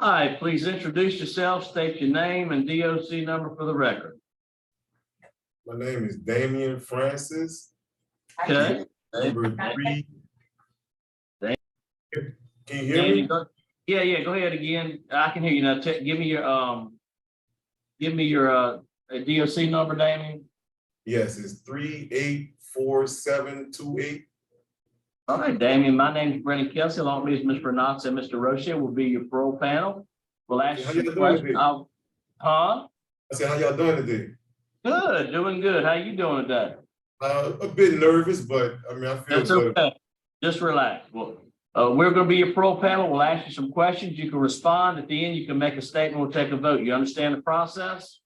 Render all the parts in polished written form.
Hi, please introduce yourself, state your name and DOC number for the record. My name is Damian Francis. Okay. Number 3. Dam- Can you hear me? Yeah, go ahead again. I can hear you now. Give me your DOC number, Damien. Yes, it's 384728. All right, Damien, my name is Brennan Kelsey, along with Ms. Veronica and Mr. Roche will be your parole panel. We'll ask How you y'all a doing question. today? Huh? I said, how y'all doing today? Good, doing good. How you doing today? A bit nervous, but I mean, I feel That's good. okay. Just relax. Well, we're going to be your parole panel. We'll ask you some questions. You can respond. At the end, you can make a statement. We'll take a vote. You understand the process?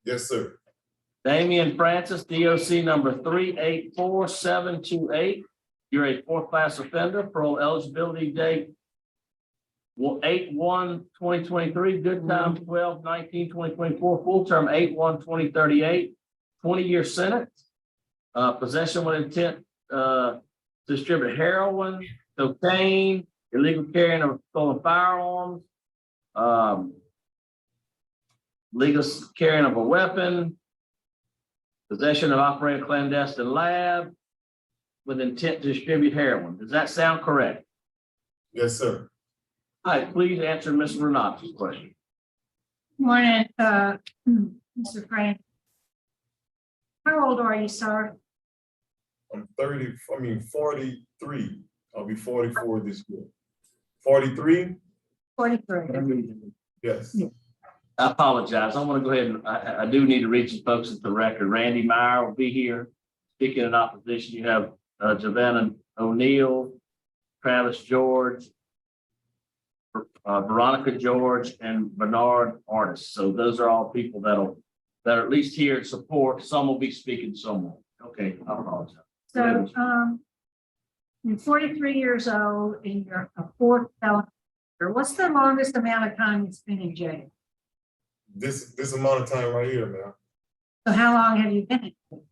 Yes, sir. Damian Francis, DOC number 384728. You're a 4th class offender. Parole eligibility date 8/1/2023. Good time 12/19/2024. Full term 8/1/2038. 20-year sentence. Possession with intent to distribute heroin, cocaine, illegal carrying of stolen firearms, legal carrying of a weapon, possession of operating a clandestine lab with intent to distribute heroin. Does that sound correct? Yes, sir. All right, please answer Ms. Renata's question. Morning, Mr. Frank. How old are you, sir? I'm 43. I'll be 44 this year. 43? 43. Yes. I apologize. I want to go ahead and I do need to read some folks at the record. Randy Meyer will be here. Speaking in opposition, you have Javana O'Neill, Travis George, Veronica George, and Bernard Artist. So those are all people that are at least here in support. Some will be speaking somewhere. Okay, I apologize. So, you're 43 years old and you're a 4th felon. What's the longest amount of time you've been in jail? This amount of time right here, man. So how long have you been in?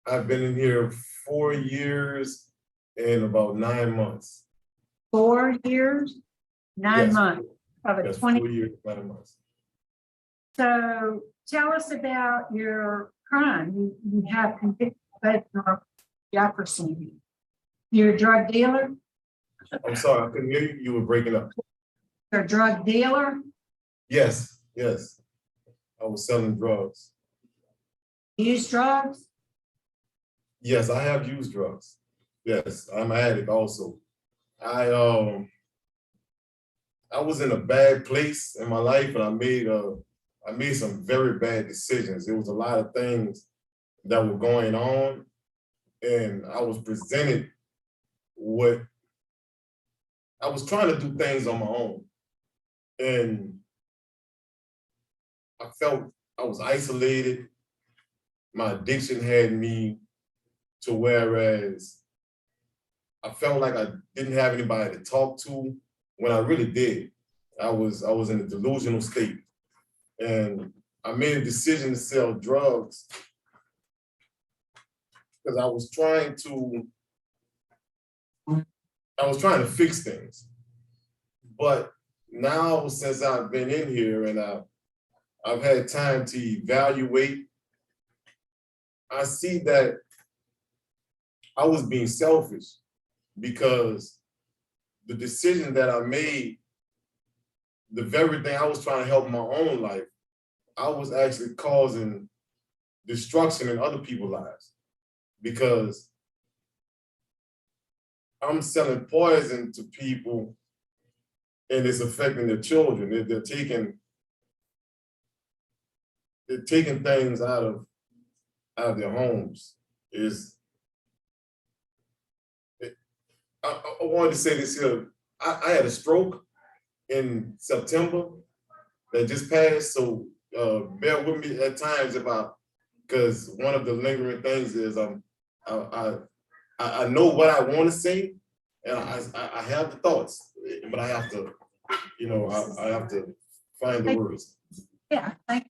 I've been in here 4 years and about 9 months. 4 years, 9 Yes. months of a That's 20. 4 years, 9 months. So tell us about your crime. You have convicted of Jefferson. You're a drug dealer? I'm sorry, I couldn't hear you. You were breaking up. You're a drug dealer? Yes. I was selling drugs. Use drugs? Yes, I have used drugs. Yes, I'm an addict also. I was in a bad place in my life, and I made some very bad decisions. There was a lot of things that were going on, and I was presented what I was trying to do things on my own, and I felt I was isolated. My addiction had me to whereas I felt like I didn't have anybody to talk to when I really did. I was in a delusional state, and I made a decision to sell drugs because I was trying to fix things. But now, since I've been in here and I've had time to evaluate, I see that I was being selfish because the decision that I made, the very thing I was trying to help my own life, I was actually causing destruction in other people's lives because I'm selling poison to people and it's affecting their children. They're taking things out of their homes. I wanted to say this here. I had a stroke in September that just passed, so bear with me at times because one of the lingering things is I know what I want to say, and I have the thoughts, but I have to, I have to find the words. Yeah, thank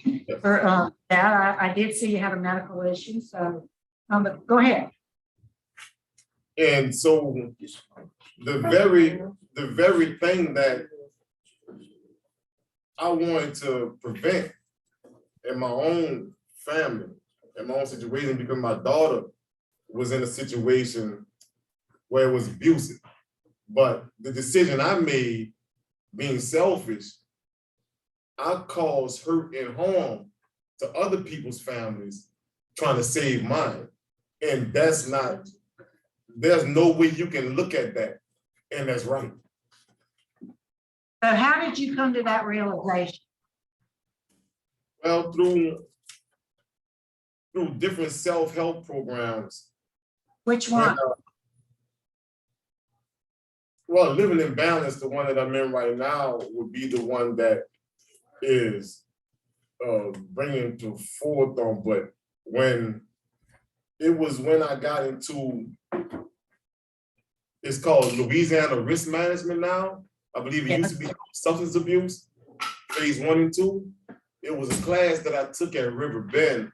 you for that. I did see you had a medical issue, so but go ahead. And so the very thing that I wanted to prevent in my own family, in my own situation, because my daughter was in a situation where it was abusive. But the decision I made, being selfish, I caused hurt and harm to other people's families trying to save mine. And that's not, there's no way you can look at that and that's right. So how did you come to that realization? Well, through different self-help programs. Which one? Well, living in balance, the one that I'm in right now would be the one that is bringing to forethought. But when I got into, it's called Louisiana Risk Management now. I believe it used to be substance abuse, phase 1 and 2. It was a class that I took at River Bend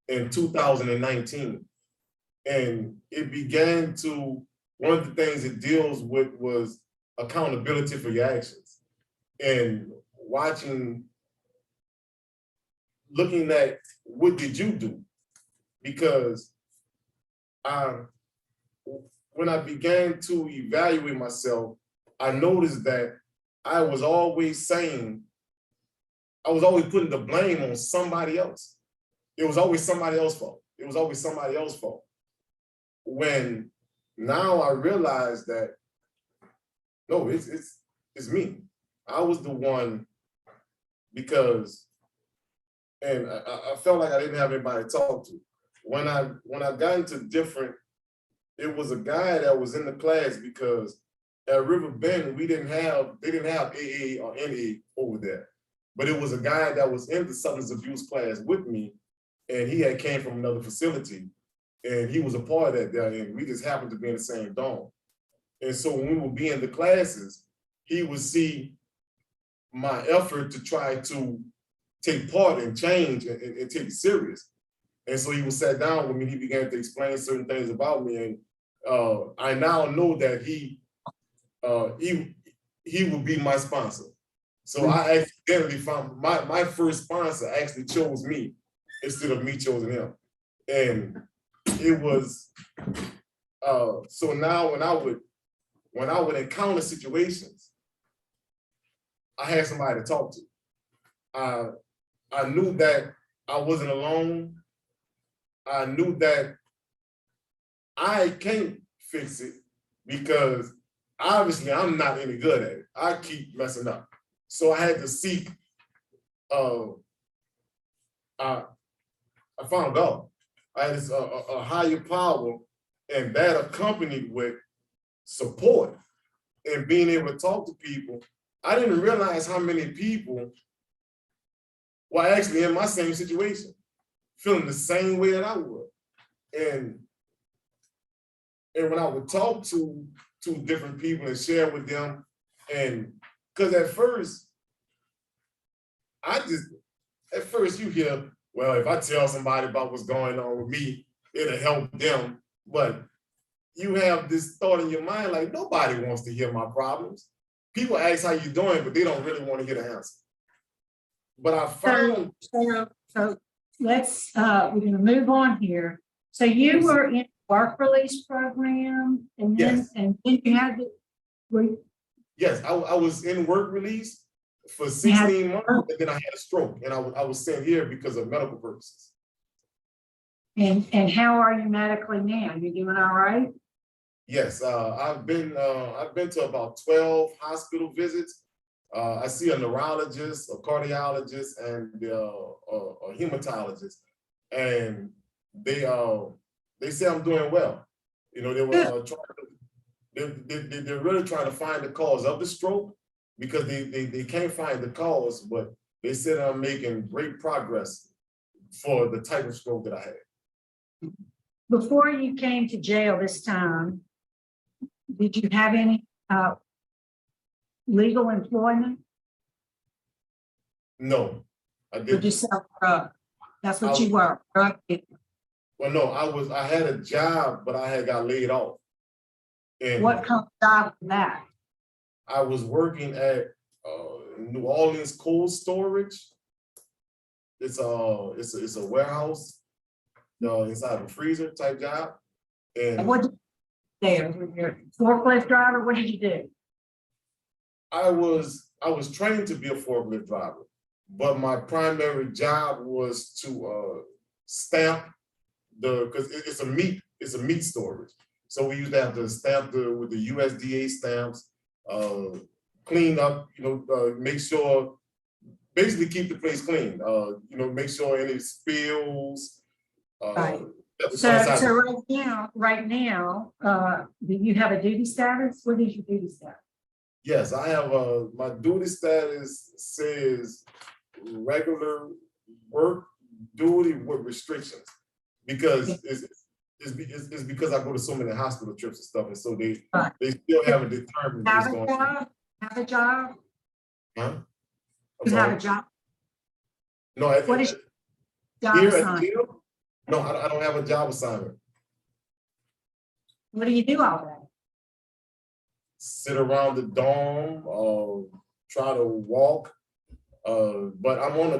in 2019. And it began to, one of the things it deals with was accountability for your actions. And looking at what did you do? Because when I began to evaluate myself, I noticed that I was always putting the blame on somebody else. It was always somebody else's fault. It was always somebody else's fault. When now I realize that, no, it's me. I was the one, because, and I felt like I didn't have anybody to talk to. When I got into different, it was a guy that was in the class, because at River Bend, they didn't have AA or NA over there. But it was a guy that was in the substance abuse class with me, and he had came from another facility, and he was a part of that there, and we just happened to be in the same dorm. And so when we would be in the classes, he would see my effort to try to take part and change and take it serious. And so he would sit down with me, he began to explain certain things about me, and I now know that he would be my sponsor. So I accidentally found my first sponsor actually chose me instead of me choosing him. And it was so now when I would encounter situations, I had somebody to talk to. I knew that I wasn't alone. I knew that I can't fix it, because obviously I'm not any good at it. I keep messing up. So I had to seek, I found God. I had a higher power, and that accompanied with support and being able to talk to people. I didn't realize how many people were actually in my same situation, feeling the same way that I would. And when I would talk to different people and share with them, and because at first you hear, well, if I tell somebody about what's going on with me, it'll help them. But you have this thought in your mind, like, nobody wants to hear my problems. People ask how you doing, but they don't really want to hear the answer. But I found— So let's, we're gonna move on here. So you were in work release program, and then, Yes. and then you had to, Yes, I was in work release for 16 months, and then I had a stroke, and I was sent here because of medical purposes. and how are you medically now? You doing all right? Yes, I've been to about 12 hospital visits. I see a neurologist, a cardiologist, and a hematologist, and they say I'm doing well. You know, they were they're really trying to find the cause of the stroke, because they can't find the cause, but they said I'm making great progress for the type of stroke that I had. Before you came to jail this time, did you have any legal employment? No, I Or didn't. just sell drugs? That's what you were, drug dealer. Well, no, I had a job, but I had got laid off. And What kind of job was that? I was working at, New Orleans cold storage. It's a warehouse inside of a freezer type job. And What did you do there? Your forklift driver, what did you do? I was trained to be a forklift driver, but my primary job was to stamp because it's a meat storage. So we used to have to stamp with the USDA stamps, clean up, make sure, basically keep the place clean. Make sure any spills. Right. that was So outside. right now, do you have a duty status? What is your duty status? Yes, I have my duty status says regular work duty with restrictions because it's because I go to so many hospital trips and stuff, and so they still haven't determined what's going on. Have a job? Huh? You have a job? No, What is job here at the assignment? jail? No, I don't have a job assignment. What do you do all day? Sit around the dorm, try to walk. But I'm on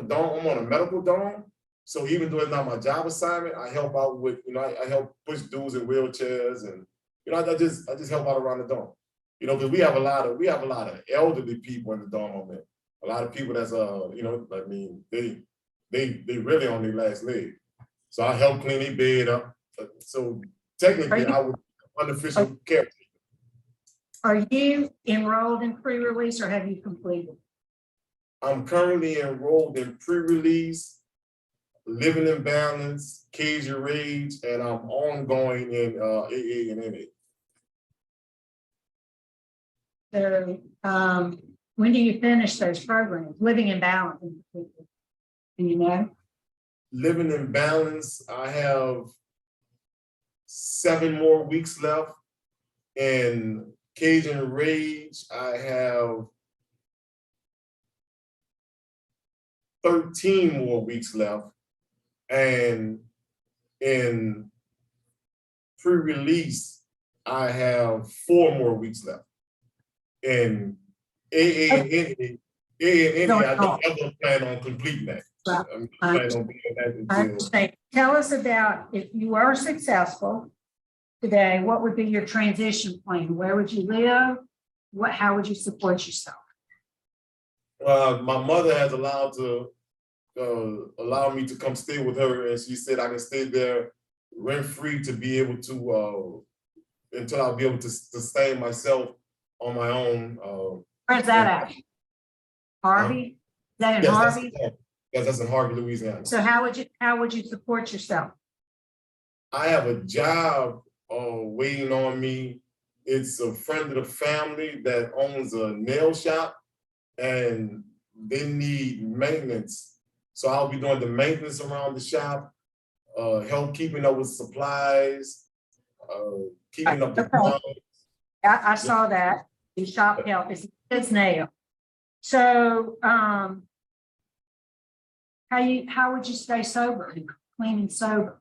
a medical dorm. So even though it's not my job assignment, I help out with, I help push dudes in wheelchairs, and I just help out around the dorm. Because we have a lot of elderly people in the dorm I'm in. A lot of people that's they really on their last leg. So I help clean their bed up. So technically I would unofficial care. Are you enrolled in pre-release or have you completed? I'm currently enrolled in pre-release, living in balance, cage your rage, and I'm ongoing in AA and NA. So when do you finish those programs? Living in balance. Do you know? Living in balance, I have 7 more weeks left. In cage and rage, I have 13 more weeks left. And in pre-release, I have 4 more weeks left. And AA and NA, I don't plan on completing that. Well, I'm planning on being that I until understand. Tell us about, if you were successful today, what would be your transition plan? Where would you live? How would you support yourself? my mother has allowed me to come stay with her, and she said I can stay there rent free to be able to until I'll be able to sustain myself on my own. Where's that at? Harvey? Is that in Yes, Harvey? that's in Harvey, Louisiana. So how would you support yourself? I have a job waiting on me. It's a friend of the family that owns a nail shop, and they need maintenance. So I'll be doing the maintenance around the shop, help keeping up with supplies, keeping up the ground. I saw that. The shop help is nail. So how would you stay sober, clean and sober?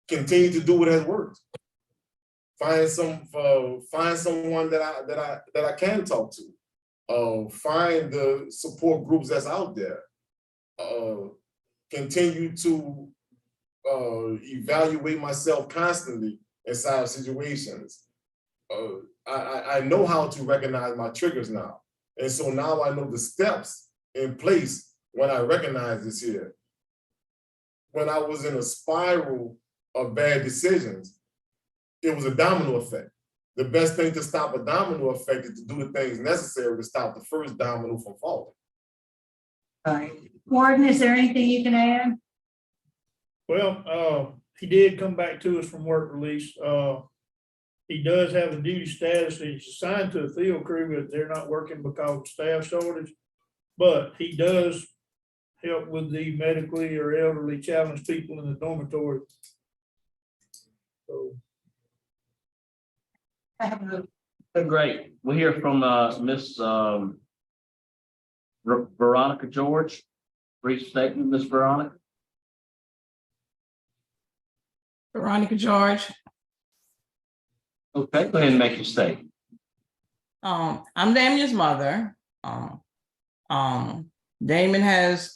Continue to do what has worked. Find someone that I can talk to. Find the support groups that's out there. Continue to evaluate myself constantly inside situations. I know how to recognize my triggers now. And so now I know the steps in place when I recognize this here. When I was in a spiral of bad decisions, it was a domino effect. The best thing to stop a domino effect is to do the things necessary to stop the first domino from falling. All right. Warden, is there anything you can add? Well, he did come back to us from work release. He does have a duty status. He's assigned to a field crew, but they're not working because of staff shortage. But he does help with the medically or elderly challenged people in the dormitory. So. Great. We'll hear from Miss Veronica George. Brief statement, Miss Veronica. Veronica George. Okay, go ahead and make your statement. I'm Damien's mother. Damien has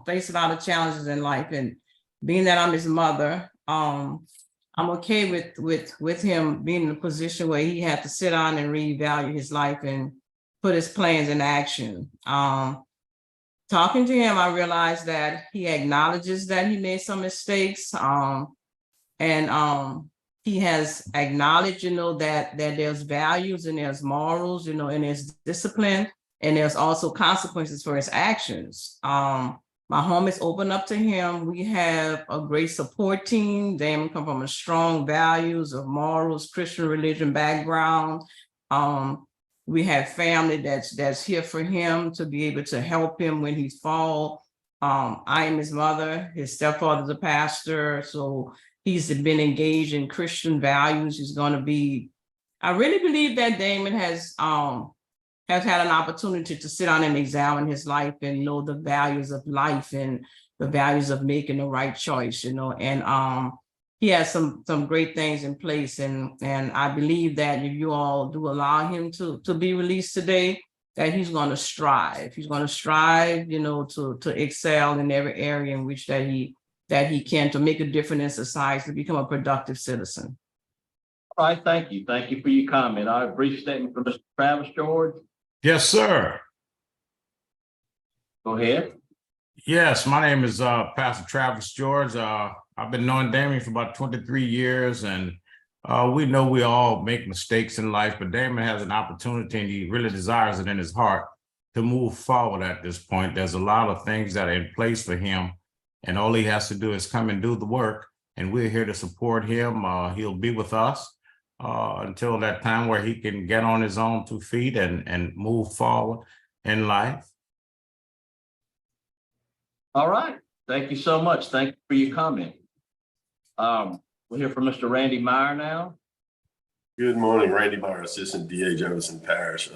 faced a lot of challenges in life, and being that I'm his mother, I'm okay with him being in a position where he had to sit down and reevaluate his life and put his plans in action. Talking to him, I realized that he acknowledges that he made some mistakes. And he has acknowledged, that there's values and there's morals, and there's discipline, and there's also consequences for his actions. My home is open up to him. We have a great support team. They come from a strong values of morals, Christian religion background. We have family that's here for him to be able to help him when he falls. I am his mother. His stepfather's a pastor, so he's been engaged in Christian values. He's going to be. I really believe that Damien has had an opportunity to sit down and examine his life and know the values of life and the values of making the right choice. And he has some great things in place, and I believe that if you all do allow him to be released today, that he's going to strive. He's going to strive, to excel in every area in which that he can, to make a difference in society, to become a productive citizen. All right, thank you. Thank you for your comment. I have a brief statement from Mr. Travis George. Yes, sir. Go ahead. Yes, my name is Pastor Travis George. I've been knowing Damien for about 23 years, and we know we all make mistakes in life, but Damien has an opportunity, and he really desires it in his heart to move forward at this point. There's a lot of things that are in place for him, and all he has to do is come and do the work, and we're here to support him. He'll be with us until that time where he can get on his own 2 feet and move forward in life. All right. Thank you so much. Thank you for your comment. We'll hear from Mr. Randy Meyer now. Good morning, Randy Meyer, Assistant DA, Jefferson Parish.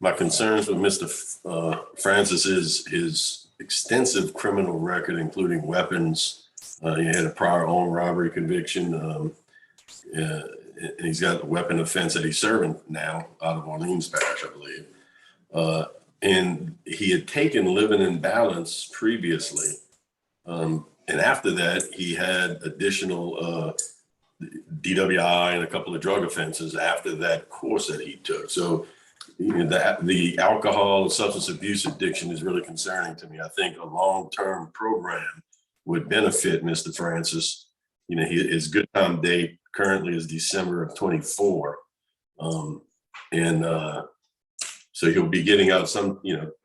My concerns with Mr. Francis is his extensive criminal record, including weapons. He had a prior armed robbery conviction. And he's got a weapon offense that he's serving now out of Orleans Parish, I believe. And he had taken living in balance previously. And after that, he had additional DWI and a couple of drug offenses after that course that he took. So the alcohol and substance abuse addiction is really concerning to me. I think a long-term program would benefit Mr. Francis. His good time date currently is December of 24. So he'll be getting out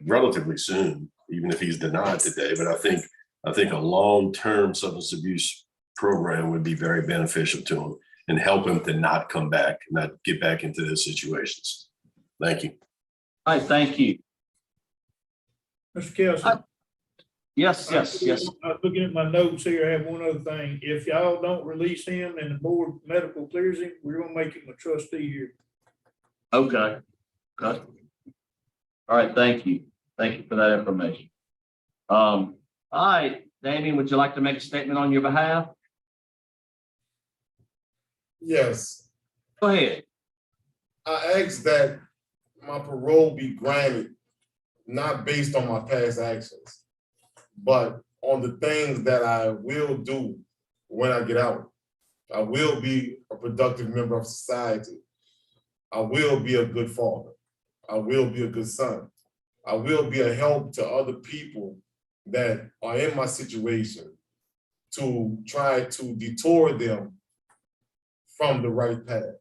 relatively soon, even if he's denied today. But I think a long-term substance abuse program would be very beneficial to him and help him to not come back, not get back into those situations. Thank you. All right, thank you. Mr. Kelsey. Yes. Looking at my notes here, I have one other thing. If y'all don't release him and the board medical clears him, we're gonna make him a trustee here. Okay. All right, thank you. Thank you for that information. All right, Damien, would you like to make a statement on your behalf? Yes, Go ahead. I ask that my parole be granted, not based on my past actions, but on the things that I will do when I get out. I will be a productive member of society. I will be a good father. I will be a good son. I will be a help to other people that are in my situation to try to detour them from the right path.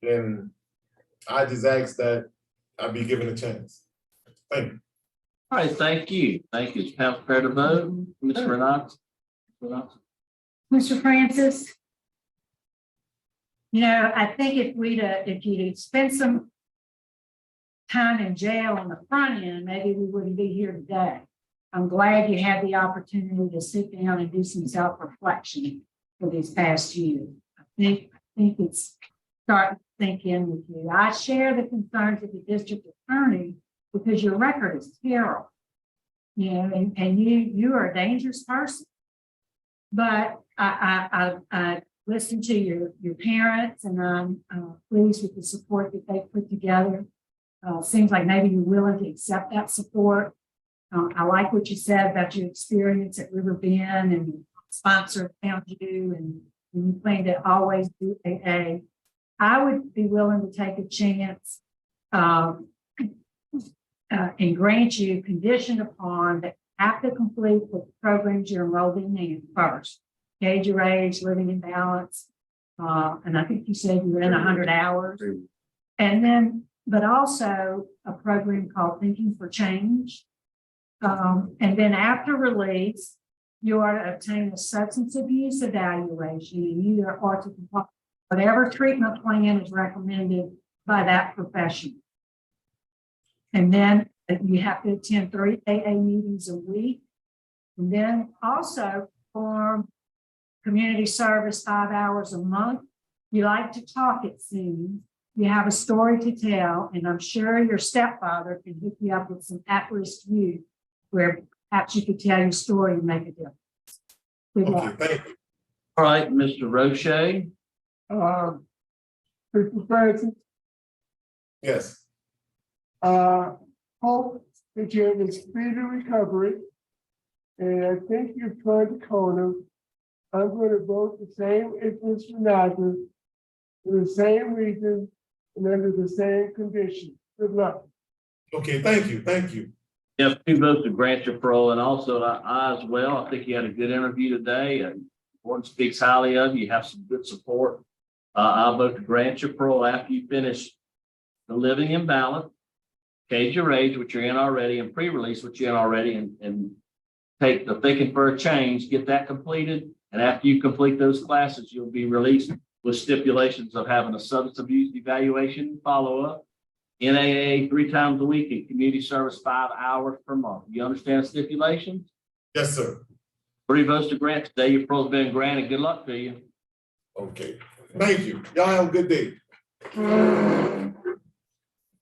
And I just ask that I be given a chance. Thank you. All right, thank you. Thank you. Council prepared to vote. Ms. Renata? Mr. Francis? I think if you'd spent some time in jail on the front end, maybe we wouldn't be here today. I'm glad you had the opportunity to sit down and do some self-reflection for these past years. I think it's starting to sink in with you. I share the concerns of the district attorney because your record is terrible. And you are a dangerous person. But I listened to your parents, and I'm pleased with the support that they put together. Seems like maybe you're willing to accept that support. I like what you said about your experience at River Bend and the sponsor found you and you plan to always do AA. I would be willing to take a chance and grant you conditioned upon that have to complete the programs you're enrolled in first. Gauge your age, living in balance. And I think you said you were in 100 hours. And then, but also a program called Thinking for Change. And then after release, you are to obtain a substance abuse evaluation and you are to comply whatever treatment plan is recommended by that professional. And then you have to attend 3 AA meetings a week. And then also perform community service 5 hours a month. You like to talk, it seems. You have a story to tell, and I'm sure your stepfather can hook you up with some at-risk youth where perhaps you could tell your story and make a difference. Good luck. Okay, thank you. All right, Mr. Roche. Mr. Francis, Yes, hope that you have a speedy recovery. And I think you've turned the corner. I'm going to vote the same as Mr. Nazar for the same reason and under the same conditions. Good luck. okay, thank you, thank you. You have 2 votes to grant your parole, and also I as well. I think you had a good interview today, and one speaks highly of you. You have some good support. I vote to grant your parole after you finish the living in balance, Cage Your Age, which you're in already, and pre-release, which you're in already, and take the Thinking for a Change, get that completed. And after you complete those classes, you'll be released with stipulations of having a substance abuse evaluation follow-up, NAA 3 times a week, and community service 5 hours per month. You understand stipulations? Yes, sir. 3 votes to grant today. Your parole's been granted. Good luck to you. Okay, thank you. Y'all have a good day.